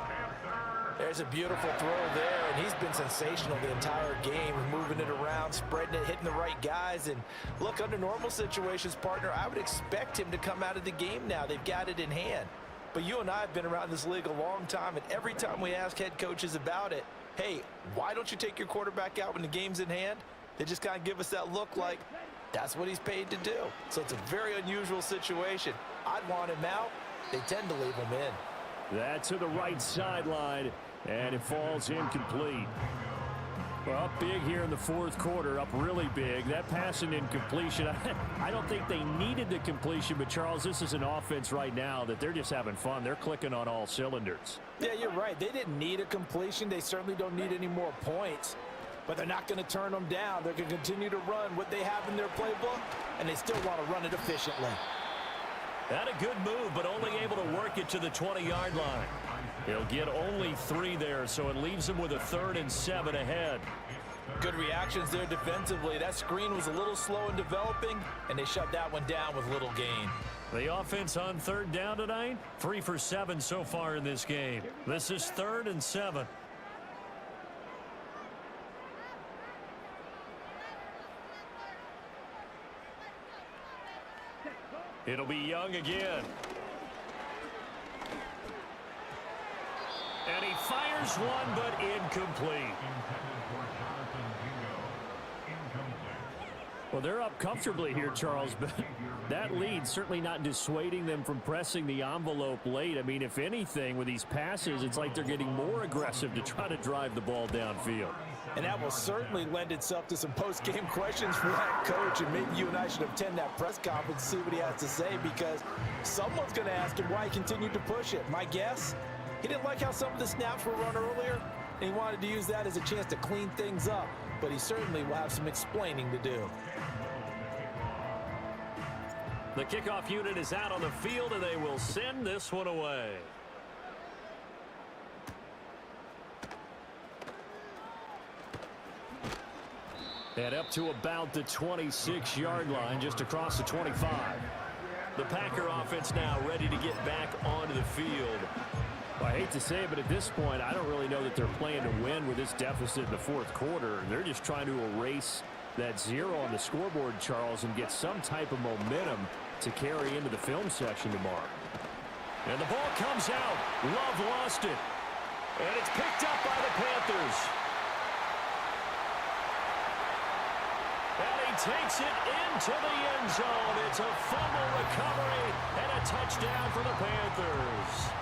There's a beautiful throw there, and he's been sensational the entire game, moving it around, spreading it, hitting the right guys. And look, under normal situations, partner, I would expect him to come out of the game now. They've got it in hand. But you and I have been around this league a long time, and every time we ask head coaches about it, hey, why don't you take your quarterback out when the game's in hand? They just kind of give us that look like that's what he's paid to do. So it's a very unusual situation. I'd want him out. They tend to leave him in. That to the right sideline, and it falls incomplete. Well, up big here in the fourth quarter, up really big. That pass and incompletion, I don't think they needed the completion, but Charles, this is an offense right now that they're just having fun. They're clicking on all cylinders. Yeah, you're right. They didn't need a completion. They certainly don't need any more points. But they're not going to turn them down. They're going to continue to run what they have in their playbook, and they still want to run it efficiently. Had a good move, but only able to work it to the 20-yard line. He'll get only 3 there, so it leaves him with a 3rd and 7 ahead. Good reactions there defensively. That screen was a little slow in developing, and they shut that one down with little gain. The offense on 3rd down tonight, 3 for 7 so far in this game. This is 3rd and 7. It'll be Young again. And he fires one, but incomplete. Well, they're up comfortably here, Charles, but that lead certainly not dissuading them from pressing the envelope late. I mean, if anything, with these passes, it's like they're getting more aggressive to try to drive the ball downfield. And that will certainly lend itself to some post-game questions for that coach, and maybe you and I should attend that press conference and see what he has to say, because someone's going to ask him why he continued to push it. My guess, he didn't like how some of the snaps were run earlier, and he wanted to use that as a chance to clean things up, but he certainly will have some explaining to do. The kickoff unit is out on the field, and they will send this one away. And up to about the 26-yard line, just across the 25. The Packer offense now ready to get back onto the field. Well, I hate to say it, but at this point, I don't really know that they're playing to win with this deficit in the fourth quarter. They're just trying to erase that 0 on the scoreboard, Charles, and get some type of momentum to carry into the film section tomorrow. And the ball comes out. Love lost it. And it's picked up by the Panthers. And he takes it into the end zone. It's a fumble recovery and a touchdown for the Panthers.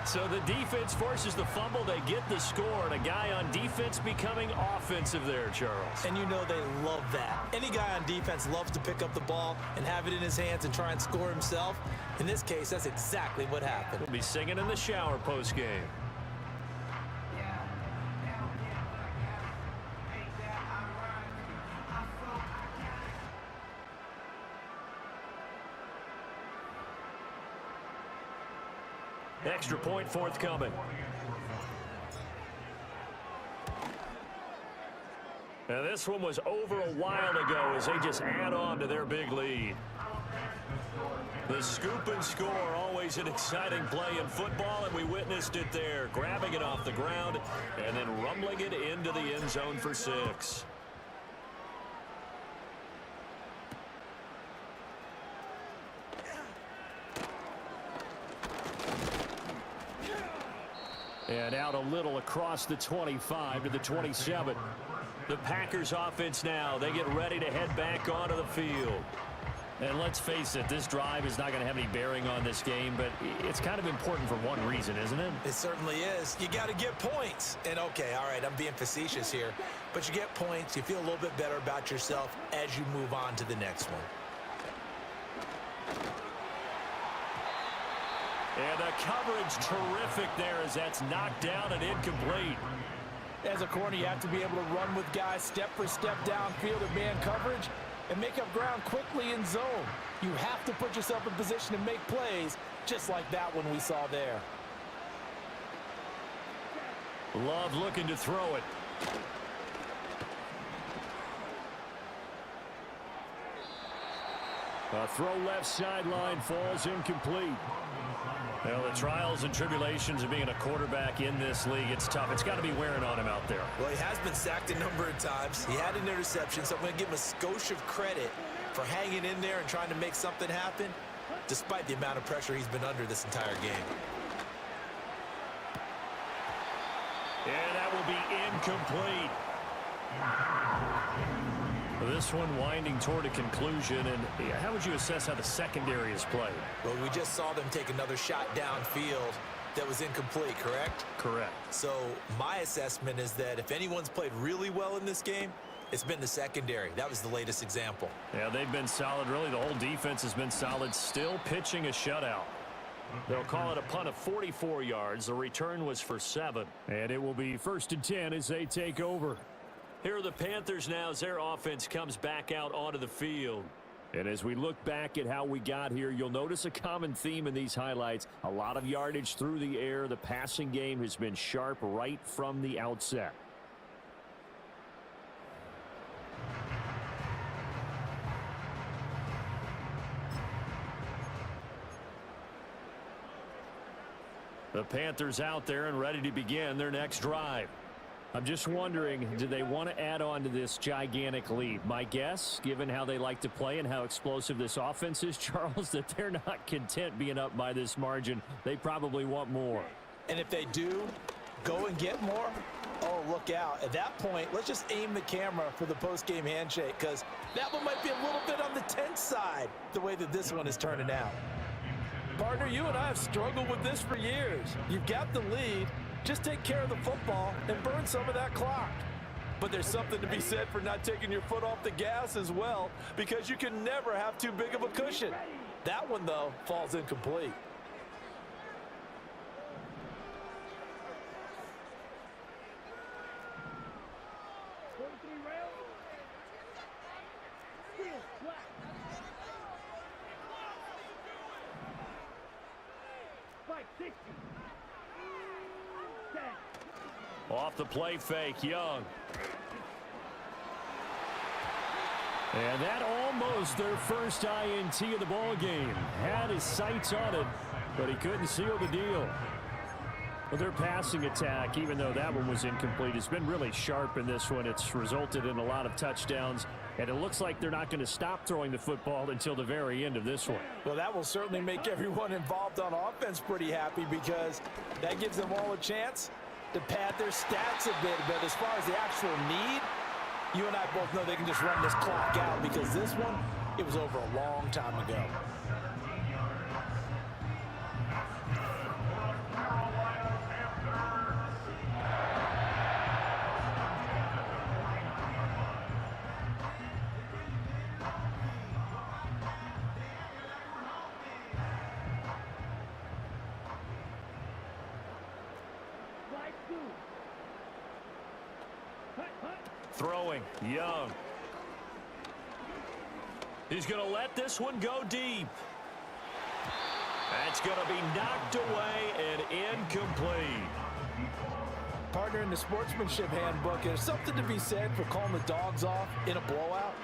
So the defense forces the fumble. They get the score, and a guy on defense becoming offensive there, Charles. And you know they love that. Any guy on defense loves to pick up the ball and have it in his hands and try and score himself. In this case, that's exactly what happened. We'll be singing in the shower post-game. Extra point forthcoming. And this one was over a while ago as they just add on to their big lead. The scoop and score, always an exciting play in football, and we witnessed it there, grabbing it off the ground and then rumbling it into the end zone for 6. And out a little across the 25 to the 27. The Packers offense now, they get ready to head back onto the field. And let's face it, this drive is not going to have any bearing on this game, but it's kind of important for one reason, isn't it? It certainly is. You got to get points. And, okay, all right, I'm being facetious here. But you get points, you feel a little bit better about yourself as you move on to the next one. And the coverage terrific there as that's knocked down and incomplete. As a corner, you have to be able to run with guys step for step downfield in man coverage and make up ground quickly in zone. You have to put yourself in position to make plays, just like that one we saw there. Love looking to throw it. A throw left sideline falls incomplete. Well, the trials and tribulations of being a quarterback in this league, it's tough. It's got to be wearing on him out there. Well, he has been sacked a number of times. He had an interception, so I'm going to give him a skosh of credit for hanging in there and trying to make something happen, despite the amount of pressure he's been under this entire game. And that will be incomplete. This one winding toward a conclusion, and how would you assess how the secondary is played? Well, we just saw them take another shot downfield that was incomplete, correct? Correct. So my assessment is that if anyone's played really well in this game, it's been the secondary. That was the latest example. Yeah, they've been solid. Really, the whole defense has been solid, still pitching a shutout. They'll call it a punt of 44 yards. The return was for 7. And it will be 1st and 10 as they take over. Here are the Panthers now as their offense comes back out onto the field. And as we look back at how we got here, you'll notice a common theme in these highlights. A lot of yardage through the air. The passing game has been sharp right from the outset. The Panthers out there and ready to begin their next drive. I'm just wondering, do they want to add on to this gigantic lead? My guess, given how they like to play and how explosive this offense is, Charles, that they're not content being up by this margin. They probably want more. And if they do go and get more, oh, look out. At that point, let's just aim the camera for the post-game handshake, because that one might be a little bit on the tense side, the way that this one is turning out. Partner, you and I have struggled with this for years. You've got the lead. Just take care of the football and burn some of that clock. But there's something to be said for not taking your foot off the gas as well, because you can never have too big of a cushion. That one, though, falls incomplete. Off the play fake, Young. And that almost their first INT of the ball game. Had his sights on it, but he couldn't seal the deal. Well, their passing attack, even though that one was incomplete, has been really sharp in this one. It's resulted in a lot of touchdowns, and it looks like they're not going to stop throwing the football until the very end of this one. Well, that will certainly make everyone involved on offense pretty happy because that gives them all a chance to pad their stats a bit. But as far as the actual need, you and I both know they can just run this clock out because this one, it was over a long time ago. Throwing, Young. He's going to let this one go deep. That's going to be knocked away and incomplete. Partner, in the sportsmanship handbook, there's something to be said for calling the dogs off in a blowout.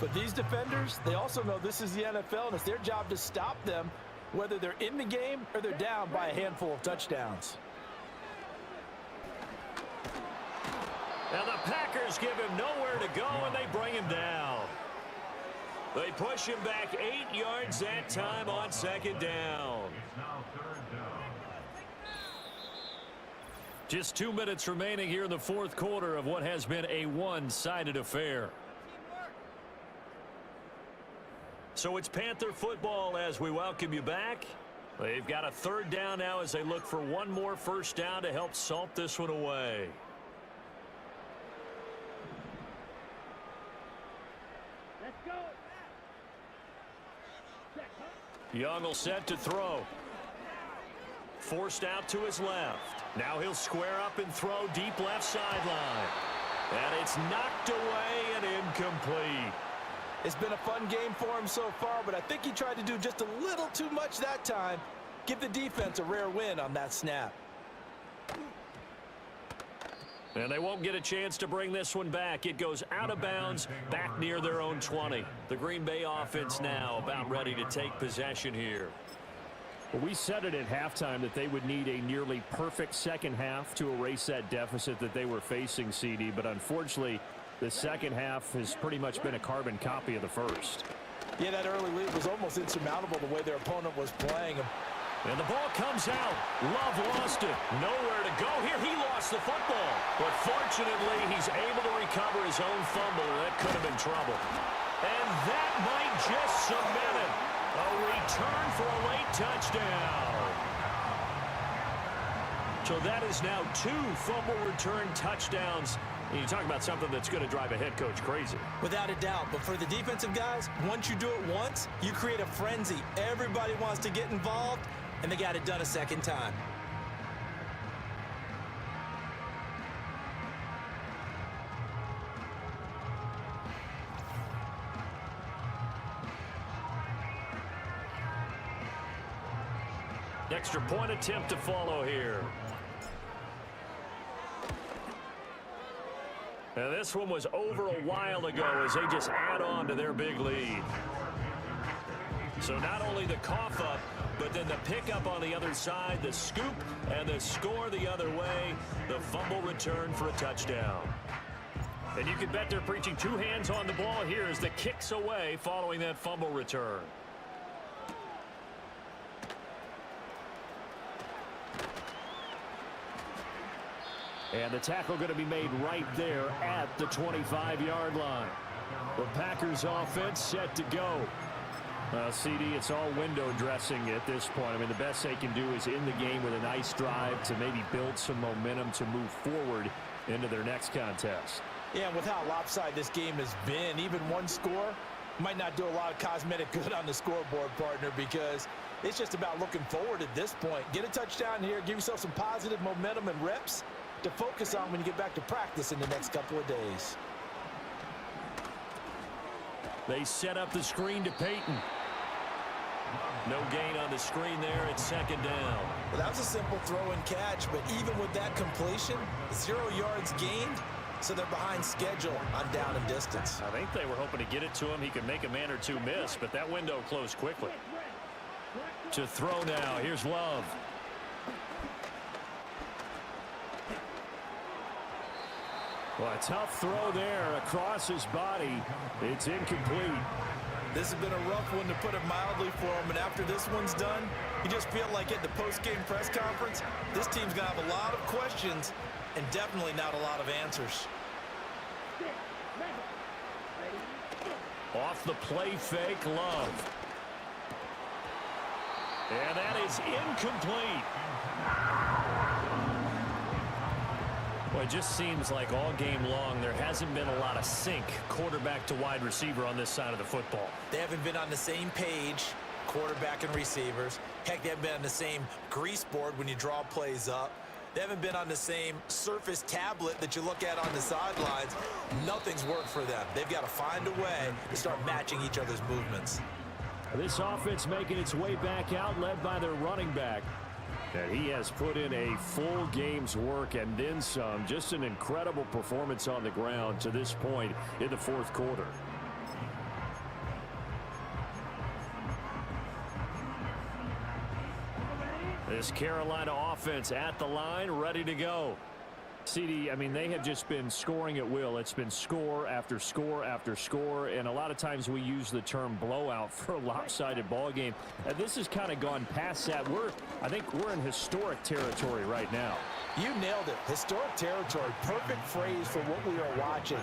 But these defenders, they also know this is the NFL, and it's their job to stop them, whether they're in the game or they're down by a handful of touchdowns. Now the Packers give him nowhere to go, and they bring him down. They push him back 8 yards that time on second down. It's now third down. Just 2 minutes remaining here in the fourth quarter of what has been a one-sided affair. So it's Panther football as we welcome you back. They've got a third down now as they look for one more first down to help salt this one away. Let's go. Young will set to throw. Forced out to his left. Now he'll square up and throw deep left sideline. And it's knocked away and incomplete. It's been a fun game for him so far, but I think he tried to do just a little too much that time. Give the defense a rare win on that snap. And they won't get a chance to bring this one back. It goes out of bounds back near their own 20. The Green Bay offense now about ready to take possession here. Well, we said it at halftime that they would need a nearly perfect second half to erase that deficit that they were facing, CD. But unfortunately, the second half has pretty much been a carbon copy of the first. Yeah, that early lead was almost insurmountable the way their opponent was playing. And the ball comes out. Love lost it. Nowhere to go here. He lost the football. But fortunately, he's able to recover his own fumble. That could have been trouble. And that might just cement it. A return for a late touchdown. So that is now 2 fumble return touchdowns. And you talk about something that's going to drive a head coach crazy. Without a doubt, but for the defensive guys, once you do it once, you create a frenzy. Everybody wants to get involved, and they got it done a second time. Extra point attempt to follow here. Now this one was over a while ago as they just add on to their big lead. So not only the cough up, but then the pickup on the other side, the scoop, and the score the other way, the fumble return for a touchdown. And you can bet they're preaching 2 hands on the ball here as the kicks away following that fumble return. And the tackle going to be made right there at the 25-yard line. The Packers offense set to go. CD, it's all window dressing at this point. I mean, the best they can do is in the game with a nice drive to maybe build some momentum to move forward into their next contest. Yeah, and with how lopsided this game has been, even one score might not do a lot of cosmetic good on the scoreboard, partner, because it's just about looking forward at this point. Get a touchdown here, give yourself some positive momentum and reps to focus on when you get back to practice in the next couple of days. They set up the screen to Peyton. No gain on the screen there at second down. Well, that was a simple throw and catch, but even with that completion, 0 yards gained, so they're behind schedule on down and distance. I think they were hoping to get it to him. He could make a man or two miss, but that window closed quickly. To throw now. Here's Love. Well, a tough throw there across his body. It's incomplete. This has been a rough one, to put it mildly, for him. And after this one's done, you just feel like at the post-game press conference, this team's going to have a lot of questions and definitely not a lot of answers. Off the play fake, Love. And that is incomplete. Well, it just seems like all game long there hasn't been a lot of sync quarterback to wide receiver on this side of the football. They haven't been on the same page, quarterback and receivers. Heck, they haven't been on the same grease board when you draw plays up. They haven't been on the same surface tablet that you look at on the sidelines. Nothing's worked for them. They've got to find a way to start matching each other's movements. This offense making its way back out, led by their running back. And he has put in a full game's work and then some. Just an incredible performance on the ground to this point in the fourth quarter. This Carolina offense at the line, ready to go. CD, I mean, they have just been scoring at will. It's been score after score after score, and a lot of times we use the term blowout for a lopsided ball game. And this has kind of gone past that. I think we're in historic territory right now. You nailed it. Historic territory. Perfect phrase for what we are watching.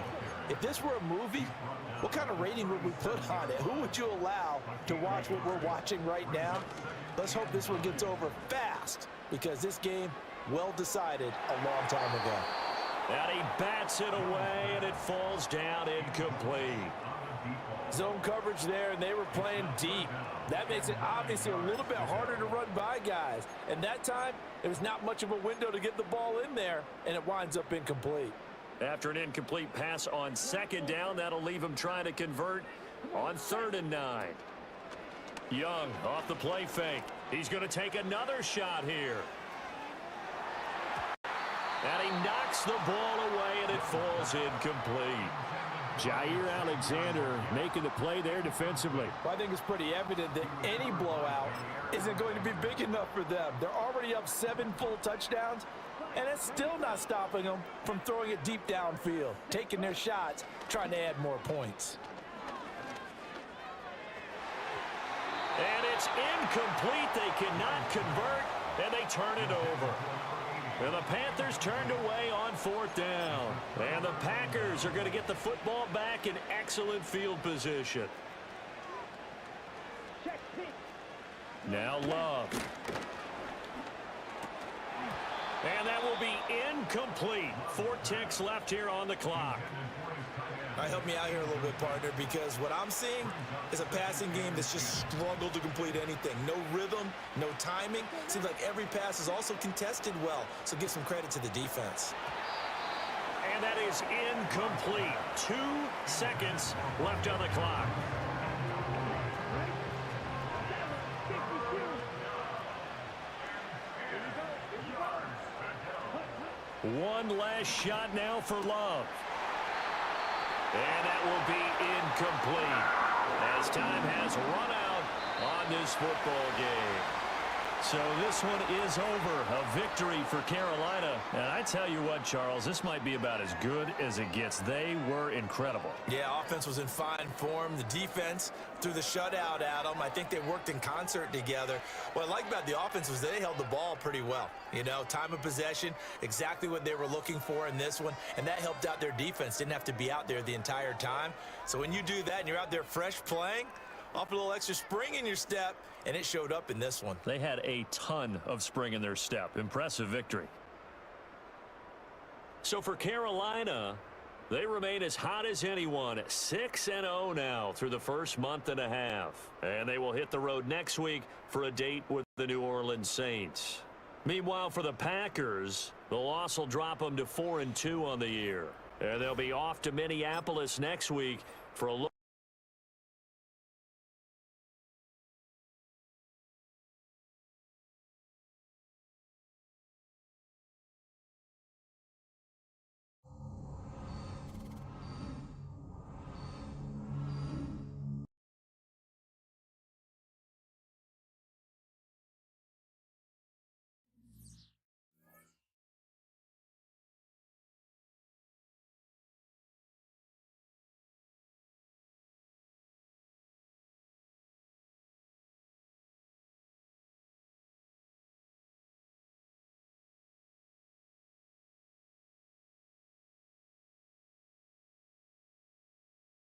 If this were a movie, what kind of rating would we put on it? Who would you allow to watch what we're watching right now? Let's hope this one gets over fast, because this game, well decided a long time ago. And he bats it away, and it falls down incomplete. Zone coverage there, and they were playing deep. That makes it obviously a little bit harder to run by guys. And that time, there was not much of a window to get the ball in there, and it winds up incomplete. After an incomplete pass on second down, that'll leave him trying to convert on 3rd and 9. Young off the play fake. He's going to take another shot here. And he knocks the ball away, and it falls incomplete. Jair Alexander making the play there defensively. Well, I think it's pretty evident that any blowout isn't going to be big enough for them. They're already up 7 full touchdowns, and it's still not stopping them from throwing it deep downfield, taking their shots, trying to add more points. And it's incomplete. They cannot convert, and they turn it over. And the Panthers turned away on 4th down. And the Packers are going to get the football back in excellent field position. Now Love. And that will be incomplete. 4 ticks left here on the clock. All right, help me out here a little bit, partner, because what I'm seeing is a passing game that's just struggled to complete anything. No rhythm, no timing. Seems like every pass is also contested well, so give some credit to the defense. And that is incomplete. 2 seconds left on the clock. One last shot now for Love. And that will be incomplete as time has run out on this football game. So this one is over. A victory for Carolina. And I tell you what, Charles, this might be about as good as it gets. They were incredible. Yeah, offense was in fine form. The defense threw the shutout at them. I think they worked in concert together. What I like about the offense was they held the ball pretty well. You know, time of possession, exactly what they were looking for in this one. And that helped out their defense. Didn't have to be out there the entire time. So when you do that and you're out there fresh playing, off a little extra spring in your step, and it showed up in this one. They had a ton of spring in their step. Impressive victory. So for Carolina, they remain as hot as anyone. 6-0 now through the first month and a half. And they will hit the road next week for a date with the New Orleans Saints. Meanwhile, for the Packers, the loss will drop them to 4-2 on the year. And they'll be off to Minneapolis next week for a look